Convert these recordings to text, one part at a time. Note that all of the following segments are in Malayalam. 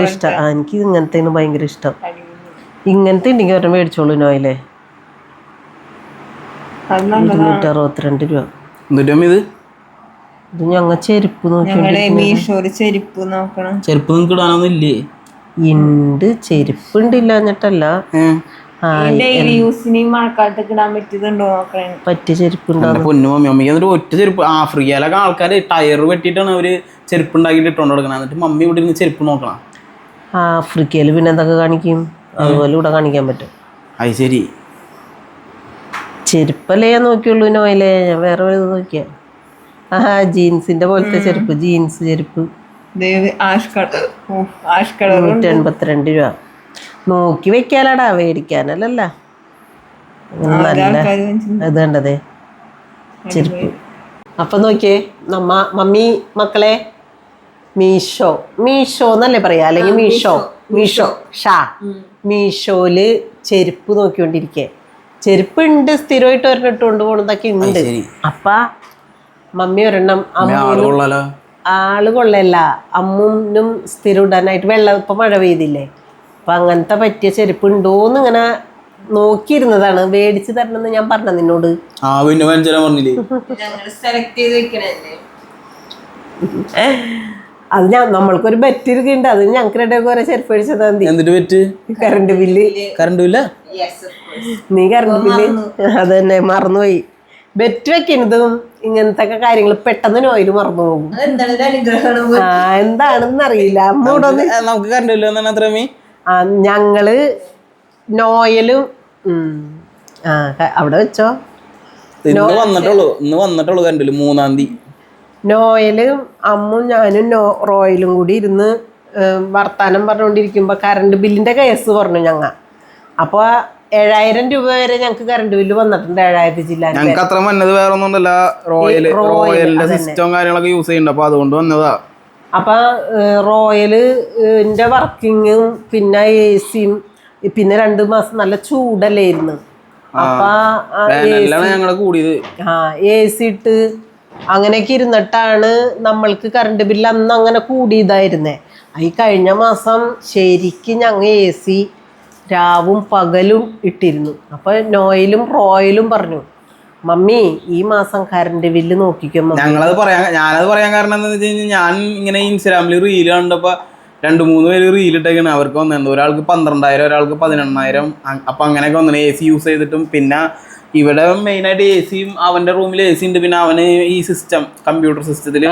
ഇഷ്ടം. എനിക്ക് ഇങ്ങനത്തെ ഭയങ്കര ഇഷ്ടം. ഇങ്ങനത്തെ ഉണ്ടെങ്കിൽ ഒരെണ്ണം മേടിച്ചോളൂ നോയിലെ. 262 രൂപ. ഇത് ഞങ്ങ ചെരുപ്പ് ഉണ്ട്. ചെരുപ്പ് ഉണ്ടില്ല എന്നിട്ടല്ല, പറ്റിയ ചെരുപ്പ് ഒറ്റ ചെരുപ്പ്. ആഫ്രിക്കയിലൊക്കെ ആൾക്കാര് ടയർ വെട്ടിട്ടാണ് അവര് ചെരുപ്പ് ഉണ്ടാക്കിട്ട് ഇട്ടോണ്ട് കൊടുക്കണം. എന്നിട്ട് മമ്മി ഇവിടെ ഇരുന്ന് ചെരുപ്പ് നോക്കണം. ആഫ്രിക്കയില് പിന്നെ എന്തൊക്കെ കാണിക്കും, അതുപോലെ ഇവിടെ കാണിക്കാൻ പറ്റും. അത് ശരി. ചെരുപ്പല്ലേ ഞാൻ നോക്കിയുള്ളൂ നോയിലെ, ഞാൻ വേറെ ഇത് നോക്കിയ. ജീൻസിന്റെ പോലത്തെ ചെരുപ്പ്, ജീൻസ് ചെരുപ്പ് 182 രൂപ. നോക്കി വെക്കാലടാ, മേടിക്കാനല്ലല്ല. നല്ല ഇത് കണ്ടതേ ചെരുപ്പ്. അപ്പൊ നോക്കിയേ മമ്മി മക്കളെ, മീഷോ എന്നല്ലേ പറയാ, അല്ലെങ്കിൽ മീഷോ മീഷോയില് ചെരുപ്പ് നോക്കിക്കൊണ്ടിരിക്കേ. ചെരുപ്പ് ഉണ്ട്, സ്ഥിരമായിട്ട് ഒരെണ്ണം ഇട്ടുകൊണ്ട് പോണതൊക്കെ ഉണ്ട്. അപ്പ മമ്മി ഒരെണ്ണം, ആള് കൊള്ളല്ല, അമ്മുനും സ്ഥിരം ഇടാനായിട്ട് വെള്ളം ഇപ്പൊ മഴ പെയ്തില്ലേ, അപ്പൊ അങ്ങനത്തെ പറ്റിയ ചെരുപ്പ് ഉണ്ടോന്ന് ഇങ്ങനെ നോക്കിയിരുന്നതാണ്. മേടിച്ചു തരണമെന്ന് ഞാൻ പറഞ്ഞ നിന്നോട്. അത് നമ്മൾക്കൊരു ബെറ്റ് ഇരിക്കുന്നുണ്ട്. അത് ഞങ്ങൾക്ക് രണ്ടൊക്കെ ഓരോ ചെരുപ്പ് മേടിച്ചതാ മതി. കറണ്ട് ബില്ല് നീ കറണ്ട് ബില്ല് അത് തന്നെ മറന്നുപോയി. ബെറ്റ് വെക്കുന്നതും ഇങ്ങനത്തെ കാര്യങ്ങൾ പെട്ടെന്ന് നോയില് മറന്നു പോകും. എന്താണെന്ന് അറിയില്ല. ഞങ്ങള് നോയലും അവിടെ വെച്ചോ, നോയലും അമ്മും ഞാനും റോയലും കൂടി ഇരുന്ന് വർത്താനം പറഞ്ഞുകൊണ്ടിരിക്കുമ്പോ കറണ്ട് ബില്ലിന്റെ കേസ് പറഞ്ഞു ഞങ്ങ. അപ്പൊ 7000 രൂപ വരെ ഞങ്ങക്ക് കറണ്ട് ബില്ല് വന്നിട്ടുണ്ട്. 7000 ജില്ല. അപ്പൊ റോയലിന്റെ വർക്കിങ്ങും പിന്നെ AC-യും പിന്നെ 2 മാസം നല്ല ചൂടല്ലായിരുന്നു. അപ്പൊ AC ഇട്ട് അങ്ങനെയൊക്കെ ഇരുന്നിട്ടാണ് നമ്മൾക്ക് കറണ്ട് ബില്ല് അന്ന് അങ്ങനെ കൂടിയതായിരുന്നേ. ഈ കഴിഞ്ഞ മാസം ശരിക്കും ഞങ്ങൾ AC രാവും പകലും ഇട്ടിരുന്നു. അപ്പൊ നോയിലും റോയലും പറഞ്ഞു, മമ്മി ഈ മാസം കറണ്ട് ബില്ല് നോക്കിക്കുമ്പോ. ഞാനത് പറയാൻ കാരണം എന്താണെന്ന് വെച്ച് കഴിഞ്ഞാൽ, ഞാൻ ഇങ്ങനെ ഇൻസ്റ്റാഗ്രാമിൽ റീല് കണ്ടപ്പോ 2-3 പേര് റീൽ ഇട്ടേക്കാണ്. അവർക്ക് വന്നത് ഒരാൾക്ക് 12,000, ഒരാൾക്ക് 18,000. അപ്പൊ അങ്ങനെയൊക്കെ വന്നു AC യൂസ് ചെയ്തിട്ടും. പിന്നെ ഇവിടെ മെയിനായിട്ട് AC-യും അവന്റെ റൂമിൽ AC ഉണ്ട്. പിന്നെ അവന് ഈ സിസ്റ്റം, കമ്പ്യൂട്ടർ സിസ്റ്റത്തില്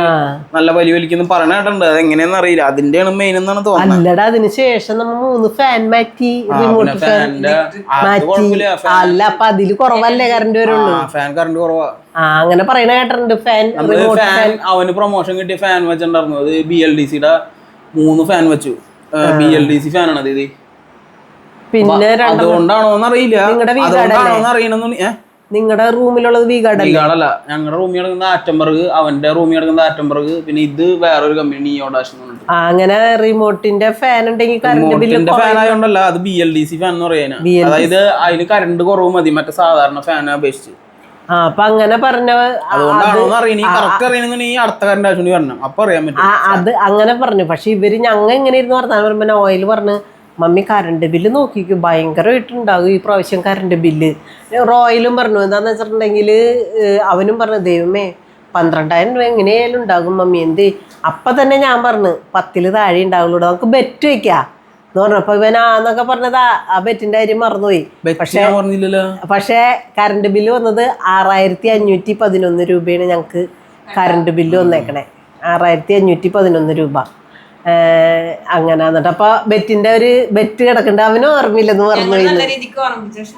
നല്ല വലിക്കുന്ന പറയണ കേട്ടിട്ടുണ്ട്. അത് എങ്ങനെയാന്ന് അറിയില്ല. അതിന്റെയാണ് മെയിൻ എന്നാണ് തോന്നുന്നത്. അല്ലടാ, അതിനുശേഷം നമ്മൾ 3 ഫാൻ മാറ്റി, റിമോട്ട് ഫാൻ മാറ്റി. അല്ല, അപ്പൊ അതില് കുറവല്ലേ കറണ്ട് വരുള്ളൂ. ഫാൻ കറണ്ട് കുറവാ അങ്ങനെ പറയണ കേട്ടിട്ടുണ്ട്. ഫാൻ അവന് പ്രൊമോഷൻ കിട്ടിയ ഫാൻ വെച്ചിട്ടുണ്ടായിരുന്നു. അത് BLDC-യുടെ 3 ഫാൻ വെച്ചു. BLDC ഫാനാണ് അത്. ഇത് പിന്നെ അതുകൊണ്ടാണോന്ന് അറിയില്ല. നിങ്ങളുടെ റൂമിലുള്ളത് വീഗാർഡല്ല. ഞങ്ങളുടെ റൂമിൽ കിടക്കുന്ന ആറ്റംബർഗ്, അവന്റെ റൂമിൽ കിടക്കുന്ന ആറ്റംബർഗ്. പിന്നെ ഇത് വേറൊരു കമ്പനി, നിയോഡാഷ്. അങ്ങനെ റിമോട്ടിന്റെ ഫാൻ ഉണ്ടെങ്കിൽ കറണ്ട് ബില്ല് ഫാൻ ആയതുകൊണ്ടല്ല, അത് BLDC ഫാൻ എന്ന് പറയാനാ. അതായത് അതിന് കറണ്ട് കുറവ് മതി മറ്റേ സാധാരണ ഫാനെ അപേക്ഷിച്ച്. അപ്പൊ അങ്ങനെ പറഞ്ഞ അത് അങ്ങനെ പറഞ്ഞു. പക്ഷെ ഇവര് ഞങ്ങൾ എങ്ങനെ ഇരുന്ന് വർത്താനം പറയുമ്പോ നോയിൽ പറഞ്ഞു, മമ്മി കറണ്ട് ബില്ല് നോക്കിക്കും, ഭയങ്കരമായിട്ടുണ്ടാകും ഈ പ്രാവശ്യം കറണ്ട് ബില്ല്. റോയലും പറഞ്ഞു എന്താന്ന് വെച്ചിട്ടുണ്ടെങ്കിൽ, അവനും പറഞ്ഞു ദൈവമേ 12,000 രൂപ എങ്ങനെയായാലും ഉണ്ടാകും മമ്മി. എന്ത് അപ്പൊ തന്നെ ഞാൻ പറഞ്ഞു 10-ൽ താഴെ ഉണ്ടാവുള്ളൂ, നമുക്ക് ബെറ്റ് വെക്കാം എന്ന് പറഞ്ഞപ്പോ ഇവനാന്നൊക്കെ പറഞ്ഞതാ. ആ ബെറ്റിന്റെ കാര്യം മറന്നുപോയി. പക്ഷേ കറണ്ട് ബില്ല് വന്നത് 6,511 രൂപയാണ് ഞങ്ങക്ക് കറണ്ട് ബില്ല് വന്നേക്കണേ. 6,511 രൂപ. അങ്ങനെ എന്നിട്ട് അപ്പൊ ബെറ്റിന്റെ ഒരു ബെറ്റ് കിടക്കണ്ട. അവനും ഓർമ്മയില്ലെന്ന് പറഞ്ഞു.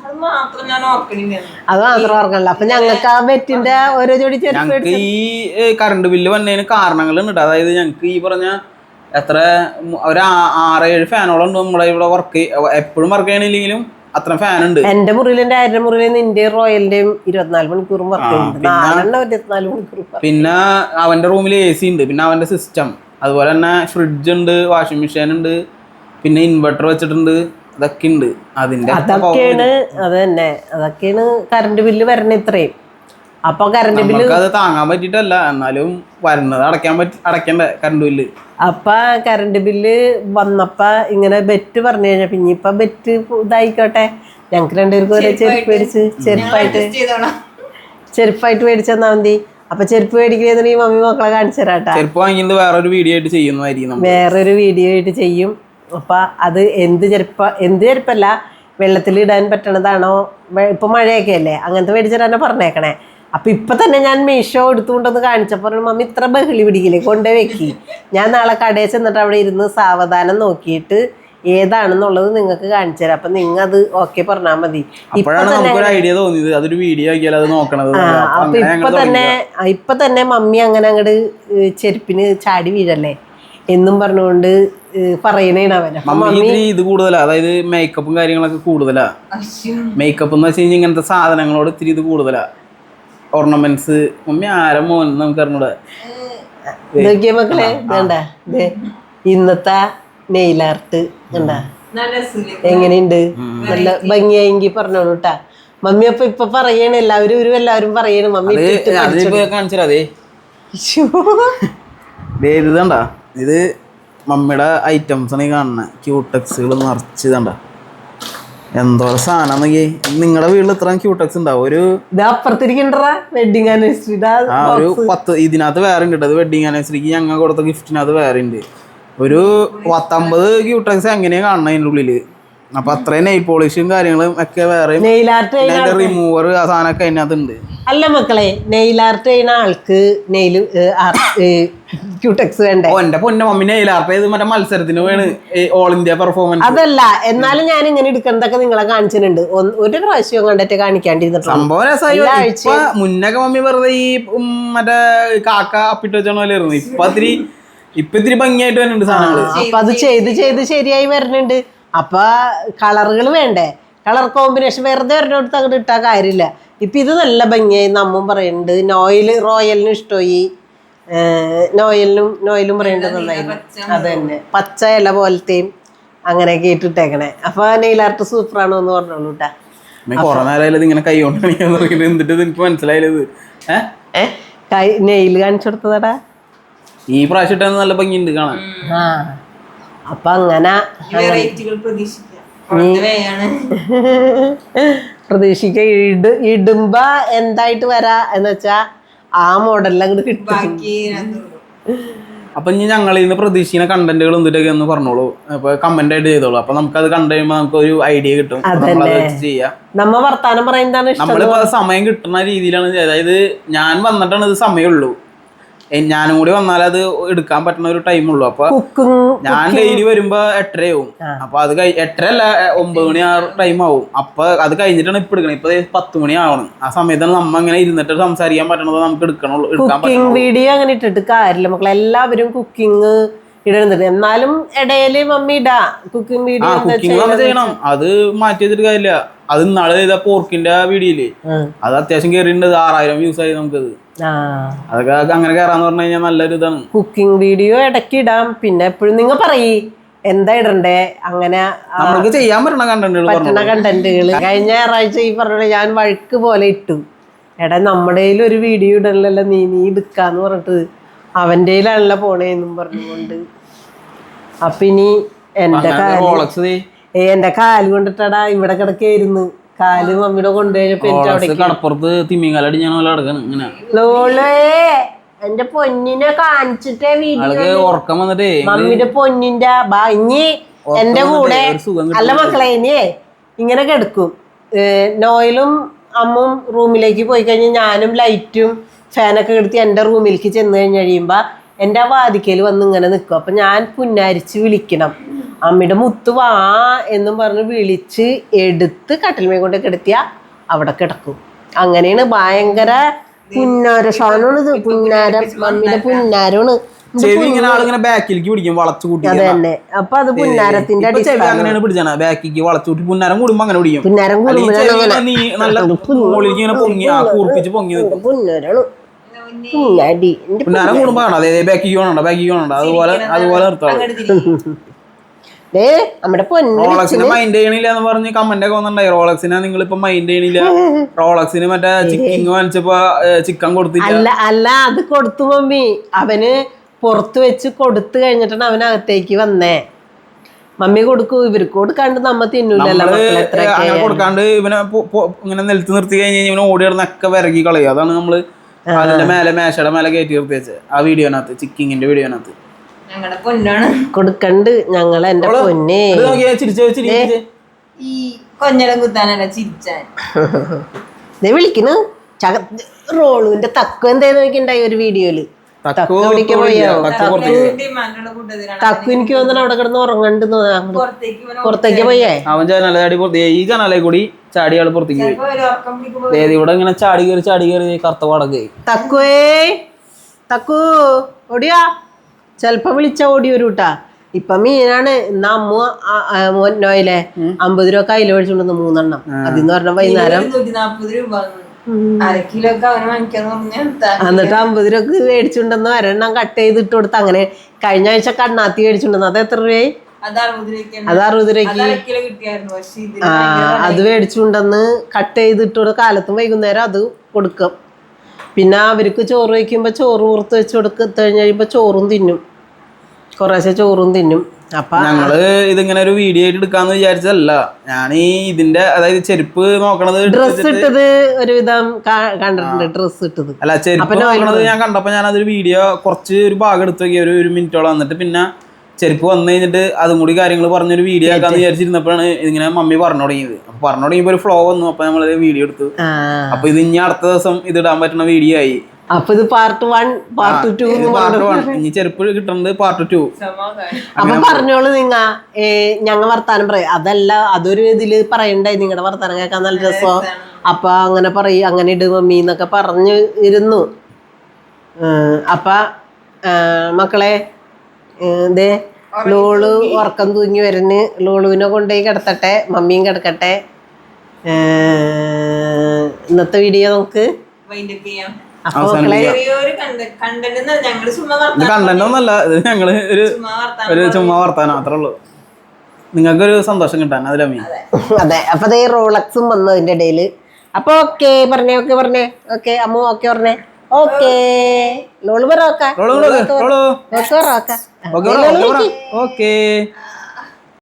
അത് മാത്രം ഓർക്കണില്ല. അപ്പൊ ഞങ്ങൾക്ക് ആ ബെറ്റിന്റെ ഓരോ ജോഡി ചെരുപ്പ്. ഈ കറണ്ട് ബില്ല് വന്നതിന് കാരണങ്ങളുണ്ട്. അതായത് ഞങ്ങക്ക് ഈ പറഞ്ഞ എത്ര ഒരു 6-7 ഫാനോളം ഉണ്ട് നമ്മളെ ഇവിടെ വർക്ക്, എപ്പോഴും വർക്ക് ചെയ്യണില്ലെങ്കിലും അത്ര ഫാൻ ഉണ്ട്. എന്റെ മുറിയിൽ, എന്റെ 1000 മുറിയിൽ നിന്റെയും റോയലിന്റെയും 24 മണിക്കൂറും വർക്ക് ചെയ്യുന്നുണ്ട്. 24 മണിക്കൂർ. പിന്നെ അവന്റെ റൂമിൽ AC ഉണ്ട്. പിന്നെ അവന്റെ സിസ്റ്റം, അതുപോലെ തന്നെ ഫ്രിഡ്ജ് ഉണ്ട്, വാഷിംഗ് മെഷീൻ ഉണ്ട്, പിന്നെ ഇൻവെർട്ടർ വെച്ചിട്ടുണ്ട്. അതൊക്കെ ഉണ്ട്. അതൊക്കെയാണ് കറണ്ട് ബില്ല് വരണ ഇത്രയും. അപ്പൊ കറണ്ട് ബില്ല് അത് താങ്ങാൻ പറ്റിയിട്ടല്ല, എന്നാലും വരുന്നത് അടയ്ക്കണ്ടേ കറണ്ട് ബില്ല്. അപ്പൊ കറണ്ട് ബില്ല് വന്നപ്പോ ഇങ്ങനെ ബെറ്റ് പറഞ്ഞു കഴിഞ്ഞാ പിന്നെ ഇപ്പൊ ബെറ്റ് ഇതായിക്കോട്ടെ, ഞങ്ങക്ക് രണ്ടുപേർക്കും ഒരേ ചെരുപ്പ് മേടിച്ച് ചെരുപ്പായിട്ട് മേടിച്ചു തന്നാ മതി. അപ്പൊ ചെരുപ്പ് മേടിക്കണമെന്നുണ്ടെങ്കിൽ മമ്മി മക്കളെ കാണിച്ചു തരാട്ടാ. ചെരുപ്പ് വാങ്ങിയത് വേറൊരു വീഡിയോ ആയിട്ട് ചെയ്യുന്നതായിരിക്കും, വേറൊരു വീഡിയോ ആയിട്ട് ചെയ്യും. അപ്പൊ അത് എന്ത് ചെരുപ്പല്ല, വെള്ളത്തിൽ ഇടാൻ പറ്റണതാണോ, ഇപ്പൊ മഴയൊക്കെ അല്ലേ, അങ്ങനത്തെ മേടിച്ചിട്ടാണ് പറഞ്ഞേക്കണേ. അപ്പൊ ഇപ്പൊ തന്നെ ഞാൻ മീഷോ എടുത്തുകൊണ്ടൊന്ന് കാണിച്ചപ്പോൾ മമ്മി ഇത്ര ബഹളി പിടിക്കില്ലേ, കൊണ്ടേ വെക്കി, ഞാൻ നാളെ കടയിൽ ചെന്നിട്ട് അവിടെ ഇരുന്ന് സാവധാനം നോക്കിയിട്ട് ഏതാണെന്നുള്ളത് നിങ്ങൾക്ക് കാണിച്ചു തരാം. അപ്പൊ നിങ്ങൾ അത് ഓക്കെ പറഞ്ഞാൽ മതി. ഐഡിയ തോന്നിയത് അതൊരു വീഡിയോ ആക്കിയാൽ അത് നോക്കണത്. അപ്പൊ ഇപ്പൊ തന്നെ മമ്മി അങ്ങനെ അങ്ങോട്ട് ചെരുപ്പിന് ചാടി വീഴല്ലേ എന്നും പറഞ്ഞുകൊണ്ട് പറയണേണ് അവൻ. ഇത് കൂടുതലാ, അതായത് മേക്കപ്പും കാര്യങ്ങളൊക്കെ കൂടുതലാ. മേക്കപ്പ് എന്ന് വെച്ച് കഴിഞ്ഞാൽ ഇങ്ങനത്തെ സാധനങ്ങളോട് ഇത്തിരി ഇത് കൂടുതലാ. ഓർണമെന്റ്സ് മമ്മി ആരെ മോൻ നമുക്ക് അറിഞ്ഞൂടെ. നോക്കിയ മക്കളെ വേണ്ട ഇന്നത്തെ നെയിൽ ആർട്ട് കണ്ട എങ്ങനെയുണ്ട്, നല്ല ഭംഗിയായെങ്കിൽ പറഞ്ഞോളൂ കേട്ടാ മമ്മി. അപ്പൊ ഇപ്പൊ പറയണ എല്ലാവരും പറയണ മമ്മി കാണിച്ചേ. ഇത് കണ്ട, ഇത് മമ്മിയുടെ ഐറ്റംസ് ആണ് ഈ കാണുന്നത്. ക്യൂടെക്സുകൾ നിറച്ച് കണ്ട, എന്തോ സാധനം. നിങ്ങളുടെ വീട്ടിൽ ഇത്ര ക്യൂടെക്സ് ഉണ്ടാവും? ഒരു വെഡിങ് ആനിവേഴ്സറി ഒരു 10 ഇതിനകത്ത് വേറെ ഉണ്ട്. അത് വെഡിങ് ആനിവേഴ്സറിക്ക് ഞങ്ങൾ കൊടുത്ത ഗിഫ്റ്റിനകത്ത് വേറെ ഉണ്ട്. ഒരു 10-50 ക്യൂടെക്സ് എങ്ങനെയാ കാണണം അതിൻ്റെ ഉള്ളില്. അപ്പൊ അത്രയും നെയിൽ പോളിഷും കാര്യങ്ങളും ഒക്കെ വേറെ, റിമൂവർ ആ സാധനമൊക്കെ അതിനകത്ത് ഉണ്ട്. അല്ല മക്കളെ, നെയിൽ ആർട്ട് ചെയ്യുന്ന ആൾക്ക് നെയിൽ ക്യൂടെക്സ് വേണ്ടേ? എന്റെ പൊന്നെ മമ്മി നെയിൽ ആർട്ട് ചെയ്ത് മറ്റേ മത്സരത്തിന് വേണം, ഓൾ ഇന്ത്യ പെർഫോമൻസ്. അതല്ല, എന്നാലും ഞാൻ ഇങ്ങനെ എടുക്കുന്നതൊക്കെ നിങ്ങളെ കാണിച്ചിട്ടുണ്ട്. ഒരു പ്രാവശ്യം കണ്ടിട്ട് കാണിക്കാണ്ടിരുന്നിട്ട് സംഭവം രസമായി. മുന്നൊക്കെ മമ്മി വെറുതെ ഈ മറ്റേ കാക്ക അപ്പിട്ട് വെച്ചാൽ പോലെ ആയിരുന്നു. ഇപ്പൊ ഇത്തിരി ഭംഗിയായിട്ട് വരുന്നുണ്ട് സാധനങ്ങള്. അപ്പൊ അത് ചെയ്ത് ശരിയായി വരുന്നുണ്ട്. അപ്പൊ കളറുകൾ വേണ്ടേ, കളർ കോമ്പിനേഷൻ വെറുതെ ഒരെണ്ണടുത്ത് അങ്ങോട്ട് ഇട്ടാൽ കാര്യമില്ല. ഇപ്പൊ ഇത് നല്ല ഭംഗിയായി നമ്മും പറയുന്നുണ്ട്. റോയലിനും ഇഷ്ടമായി, നോയിലും പറയേണ്ടത് നന്നായിരുന്നു. അത് തന്നെ പച്ച ഇല പോലത്തെയും അങ്ങനെയൊക്കെ ഇട്ടിട്ടേക്കണേ. അപ്പൊ നെയിൽ ആർട്ട് സൂപ്പറാണോ എന്ന് പറഞ്ഞോളൂ കേട്ടാ. കൊറേ നേരം ഇങ്ങനെ കൈ കൊണ്ട് എന്നിട്ട് എനിക്ക് മനസ്സിലായത് നെയിൽ കാണിച്ചു കൊടുത്തതാടാ. ഈ പ്രാവശ്യം നല്ല ഭംഗിയുണ്ട് കാണാൻ. അപ്പൊ അങ്ങനെ പ്രതീക്ഷിക്ക ഇടുമ്പോ എന്തായിട്ട് വരാ എന്ന് വെച്ചാ ആ മോഡലിൽ അങ്ങോട്ട് കിട്ടും. അപ്പൊ ഇനി ഞങ്ങൾ ഇന്ന് പ്രതീക്ഷിക്കുന്ന കണ്ടന്റുകൾ എന്തിട്ടൊക്കെ ഒന്ന് പറഞ്ഞോളൂ, അപ്പൊ കമന്റ് ആയിട്ട് ചെയ്തോളൂ. അപ്പൊ നമുക്കത് കണ്ടു കഴിയുമ്പോ നമുക്ക് ഒരു ഐഡിയ കിട്ടും, ചെയ്യാം. നമ്മ വർത്താനം പറയുന്നതാണ് നമ്മളിപ്പോ സമയം കിട്ടുന്ന രീതിയിലാണ്. അതായത് ഞാൻ വന്നിട്ടാണ് ഇത് സമയമുള്ളൂ, ഞാനും കൂടി വന്നാൽ അത് എടുക്കാൻ പറ്റുന്ന ഒരു ടൈം ഉള്ളു. അപ്പൊ ഞാൻ ഡെയിലി വരുമ്പോ 8:30 ആവും. അപ്പൊ അത് 8:30 അല്ല 9 മണി ആ ടൈം ആവും. അപ്പൊ അത് കഴിഞ്ഞിട്ടാണ് ഇപ്പൊ എടുക്കണേ. ഇപ്പൊ 10 മണി ആവണം. ആ സമയത്താണ് നമ്മ ഇങ്ങനെ ഇരുന്നിട്ട് സംസാരിക്കാൻ പറ്റണത്, നമുക്ക് എടുക്കാൻ വീഡിയോ അങ്ങനെ ഇട്ടിട്ട് കാര്യമില്ല മക്കളെ. എല്ലാവരും കുക്കിംഗ് ഇടുന്നുണ്ട്, എന്നാലും ഇടയില് മമ്മി ഇടാ കുക്കിംഗ് വീഡിയോ. കുക്കിംഗ് ചെയ്യണം, അത് മാറ്റി വെച്ചിട്ട് കാര്യമില്ല. അത് ഇന്നാള് ചെയ്ത പോർക്കിന്റെ വീഡിയോയില് അത് അത്യാവശ്യം കയറിയിട്ടുണ്ട്. 6000 വ്യൂസ് ആയി നമുക്കത്. അതൊക്കെ അങ്ങനെ കയറാന്ന് പറഞ്ഞു കഴിഞ്ഞാൽ നല്ലൊരു ഇതാണ്. കുക്കിംഗ് വീഡിയോ ഇടയ്ക്ക് ഇടാം. പിന്നെ എപ്പോഴും നിങ്ങൾ പറയ് എന്താ ഇടണ്ടേ, അങ്ങനെ നമുക്ക് ചെയ്യാൻ പറ്റണ കണ്ടന്റുകൾ. കഴിഞ്ഞ ഞായറാഴ്ച ഈ പറഞ്ഞ ഞാൻ വഴുക്ക് പോലെ ഇട്ടു, എടാ നമ്മുടെ ഒരു വീഡിയോ ഇടണല്ലോ, നീ എടുക്കാന്ന് പറഞ്ഞിട്ട് അവൻ്റെ കയ്യിലാണല്ലോ പോണേന്നും പറഞ്ഞുകൊണ്ട്. അപ്പൊ ഇനി എന്റെ കാല് കൊണ്ടിട്ടടാ ഇവിടെ കിടക്കായിരുന്നു. കാല് മമ്മിയുടെ കൊണ്ടുപോയപ്പോ കടപ്പുറത്ത് തിമ്മിങ്ങാലടി ഞാൻ എന്റെ പൊന്നിനെ കാണിച്ചിട്ടേ വീഡിയോ ഉറക്കം വന്നിട്ടേ മമ്മിയുടെ പൊന്നിന്റെ ഇനി എന്റെ കൂടെ അല്ല മക്കളെ ഇനിയേ ഇങ്ങനെ കിടക്കും. നോയിലും അമ്മും റൂമിലേക്ക് പോയി കഴിഞ്ഞാൽ ഞാനും ലൈറ്റും ഫാനൊക്കെ എടുത്ത് എൻ്റെ റൂമിലേക്ക് ചെന്ന് കഴിയുമ്പോൾ എൻ്റെ ആ വാതിക്കൽ വന്ന് ഇങ്ങനെ നിൽക്കും. അപ്പം ഞാൻ പുന്നാരിച്ച് വിളിക്കണം, അമ്മയുടെ മുത്ത് വാ എന്നും പറഞ്ഞ് വിളിച്ച് എടുത്ത് കട്ടിൽമേ കൊണ്ട് കിടത്തിയാൽ അവിടെ കിടക്കും. അങ്ങനെയാണ്. ഭയങ്കര പുന്നാര സാധനമാണ് ഇത്. പുന്നാരം മമ്മിയുടെ പുന്നാരമാണ്. അത് തന്നെ. അപ്പൊ അത് പുന്നാരത്തിന്റെ അങ്ങനെയാണ് പിടിച്ചാണ് ബാക്കിക്ക് വളച്ചുകൂട്ടി പുന്നാരം കൂടുമ്പോ അങ്ങനെ പിടിക്കും. പുന്നാരം പുന്നാരാണ് പുന്നാരം കൂടുമ്പോ ബാക്കിക്ക് അതുപോലെ നിർത്താം. നമ്മുടെ പൊന്നു റോളക്സിനെ മൈൻഡ് ചെയ്യണില്ല എന്ന് പറഞ്ഞ് കമന്റ് ഒക്കെ വന്നിട്ടുണ്ടായി. റോളക്സിനെ നിങ്ങൾ ഇപ്പൊ മൈൻഡ് ചെയ്യണില്ല, റോളക്സിന് മറ്റേ ചിക്കിങ് വാങ്ങിച്ചപ്പോ ചിക്കൻ കൊടുത്തില്ല. അല്ല അത് കൊടുത്തു മമ്മി. അവന് പുറത്ത് വെച്ച് കൊടുത്തു കഴിഞ്ഞിട്ടാണ് അവനകത്തേക്ക് വന്നേ. മമ്മി കൊടുക്കൂ, ഇവർക്ക് കൊടുക്കാണ്ട് നമ്മ തിന്നൂലല്ലോ. അങ്ങനെ കൊടുക്കാണ്ട് ഇവനെ ഇങ്ങനെ നിലത്ത് നിർത്തി കഴിഞ്ഞ് കഴിഞ്ഞാൽ ഇവനെ ഓടി കിടന്നൊക്കെ വിറകി കളയും. അതാണ് നമ്മള് അതിന്റെ മേലെ മേശയുടെ മേലെ കയറ്റി നിർത്തി വെച്ചത് ആ വീഡിയോനകത്ത്, ചിക്കിങ്ങിന്റെ വീഡിയോനകത്ത്. കൊടുക്കണ്ട് ഞങ്ങള്. എന്റെ പൊന്നെ വിളിക്കുന്നു. റോളുവിന്റെ തക്കു എന്തായാലും നോക്കിണ്ടായി ഒരു വീഡിയോയില്. തക്കു എനിക്ക് തോന്നുന്നു അവിടെ കിടന്ന് ഉറങ്ങണ്ട്. പുറത്തേക്ക് പോയേ അവൻ ജനാല ചാടി ഈ ജനാലയിൽ കൂടി ചാടി ആള് പുറത്തേക്ക് പോയി. ഇവിടെ ഇങ്ങനെ ചാടി കയറി കറുത്ത വടക്ക്. തക്കു ഓടിയാ, ചെലപ്പോ വിളിച്ച ഓടി വരൂട്ടാ. ഇപ്പൊ മീനാണ്. ഇന്ന് അമ്മ നോയിലെ 50 രൂപ കയ്യിൽ മേടിച്ചോണ്ടെന്ന് 3 എണ്ണം. അതിന്ന് പറഞ്ഞ വൈകുന്നേരം എന്നിട്ട് 50 രൂപക്ക് മേടിച്ചുണ്ടെന്ന് 1 കട്ട് ചെയ്തിട്ട് കൊടുത്ത്. അങ്ങനെ കഴിഞ്ഞ ആഴ്ച കണ്ണാത്തി മേടിച്ചുണ്ടെന്ന്. അത് എത്ര രൂപയായി? അത് 60 രൂപയ്ക്ക്. അത് മേടിച്ചുണ്ടെന്ന് കട്ട് ചെയ്തിട്ട് കാലത്തും വൈകുന്നേരം അത് കൊടുക്കും. പിന്നെ അവർക്ക് ചോറ് വയ്ക്കുമ്പോ ചോറ് പുറത്ത് വെച്ച് കൊടുത്ത് കഴിയുമ്പോ ചോറും തിന്നും, കുറേശ്ശെ ചോറും തിന്നും. അപ്പൊ ഞങ്ങള് ഇതിങ്ങനെ ഒരു വീഡിയോ ആയിട്ട് എടുക്കാന്ന് വിചാരിച്ചതല്ല. ഞാൻ ഇതിന്റെ അതായത് ചെരുപ്പ് നോക്കണത്, ഡ്രസ് ഇട്ടത് ഒരുവിധം കണ്ടിട്ടുണ്ട്. ഡ്രസ് ഇട്ടത് അല്ല, ചെരുപ്പ് നോക്കണത് ഞാൻ കണ്ടപ്പോ ഞാൻ അതൊരു വീഡിയോ കുറച്ച് ഒരു ഭാഗം എടുത്തു നോക്കി, ഒരു മിനിറ്റോളം. എന്നിട്ട് പിന്നെ ചെരുപ്പ് വന്നു കഴിഞ്ഞിട്ട് അതും കൂടി കാര്യങ്ങൾ പറഞ്ഞൊരു വീഡിയോ ആക്കാന്ന് വിചാരിച്ചിരുന്നപ്പോഴാണ് ഇതിങ്ങനെ മമ്മി പറഞ്ഞു തുടങ്ങിയത്. അപ്പൊ പറഞ്ഞു തുടങ്ങിയപ്പോ ഒരു ഫ്ലോ വന്നു. അപ്പൊ നമ്മള് വീഡിയോ എടുത്തു. അപ്പൊ ഇത് ഇനി അടുത്ത ദിവസം ഇത് ഇടാൻ പറ്റുന്ന വീഡിയോ ആയി. അപ്പൊ ഇത് പാർട്ട് 1 പാർട്ട് 2 ഇനി ചെരുപ്പ് കിട്ടുന്നത് പാർട്ട് 2. അപ്പൊ പറഞ്ഞോളൂ നിങ്ങ ഞങ്ങ വർത്താനം പറയാം. അതല്ല, അതൊരു ഇതില് പറയണ്ടായി നിങ്ങളുടെ വർത്താനം കേൾക്കാൻ നല്ല രസം. അപ്പൊ അങ്ങനെ പറയും, അങ്ങനെ ഇട് മമ്മി എന്നൊക്കെ പറഞ്ഞു ഇരുന്നു. അപ്പൊ മക്കളെ ദേ ലോള് ഉറക്കം തൂങ്ങി വരുന്ന്. ലോളുവിനെ കൊണ്ടുപോയി കിടത്തട്ടെ, മമ്മിയും കിടക്കട്ടെ. ഇന്നത്തെ വീഡിയോ നമുക്ക് കണ്ടന്റ് ഒന്നല്ല, ഇത് ഞങ്ങള് ഒരു ചുമ്മാ വർത്താനം അത്രേ ഉള്ളൂ. നിങ്ങൾക്കൊരു സന്തോഷം കിട്ടാൻ അതിലമ്മ. അതെ. അപ്പൊ അതേ റോളക്സും വന്നു അതിന്റെ ഇടയില്. അപ്പൊ ഓക്കെ പറഞ്ഞേ, ഓക്കെ അമ്മ ഓക്കെ പറഞ്ഞേ. ഓക്കെ ലോള് പറ ഓക്കെ. ഓക്കെ